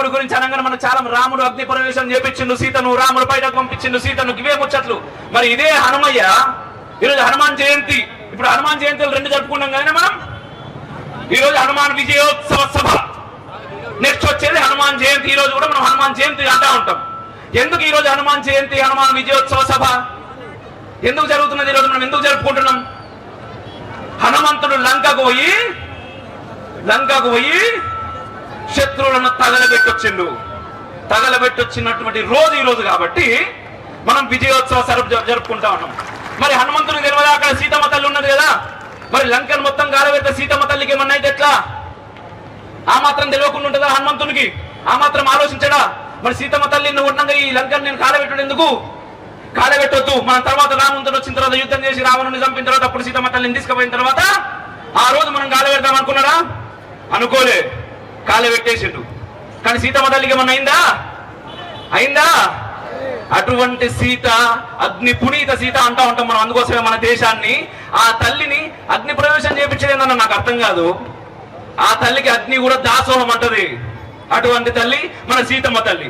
రాముడి గురించి అనగానే మనకు చాలా రాముడు అగ్ని ప్రవేశం చేపించిండు సీతను, రాముడు బయటకు పంపించిండు సీతను, ఇవే ముచ్చట్లు. మరి ఇదే హనుమయ్య ఈరోజు హనుమాన్ జయంతి, ఇప్పుడు హనుమాన్ జయంతులు 2 జరుపుకున్నాం కానీ మనం ఈరోజు హనుమాన్ విజయోత్సవ సభ, నెక్స్ట్ వచ్చేది హనుమాన్ జయంతి. ఈ రోజు కూడా మనం హనుమాన్ జయంతి అంటా ఉంటాం. ఎందుకు ఈ రోజు హనుమాన్ జయంతి, హనుమాన్ విజయోత్సవ సభ ఎందుకు జరుగుతున్నది? ఈరోజు మనం ఎందుకు జరుపుకుంటున్నాం? హనుమంతుడు లంకకు పోయి శత్రువులను తగలబెట్టొచ్చినటువంటి రోజు ఈ రోజు కాబట్టి మనం విజయోత్సవ జరుపుకుంటా ఉన్నాం. మరి హనుమంతుడికి తెలియదా అక్కడ సీతమ్మ తల్లి ఉన్నది కదా? మరి లంకను మొత్తం కాలబెట్టే సీతమ్మ తల్లికి ఏమన్నా అయితే ఎట్లా? ఆ మాత్రం తెలియకుండా ఉంటుందా హనుమంతునికి? ఆ మాత్రం ఆలోచించడా? మరి సీతమ్మ తల్లిని ఉండగా ఈ లంకను నేను కాలబెట్టడం ఎందుకు? కాలబెట్టొద్దు. మన తర్వాత రాముడితో వచ్చిన తర్వాత యుద్ధం చేసి రావణుని చంపిన తర్వాత అప్పుడు సీతమ్మ తల్లిని తీసుకుపోయిన తర్వాత ఆ రోజు మనం కాలబెడదాం అనుకున్నాడా? అనుకోలే, కాలబెట్టేసిండు. కానీ సీతమ్మ తల్లికి ఏమన్నా అయిందా? అటువంటి సీత, అగ్ని పునీత సీత అంటా ఉంటాం మనం. అందుకోసమే మన దేశాన్ని, ఆ తల్లిని అగ్ని ప్రవేశం చేయించలేదన్న నాకు అర్థం కాదు. ఆ తల్లికి అగ్ని కూడా దాసోహం అంటది. అటువంటి తల్లి మన సీతమ్మ తల్లి.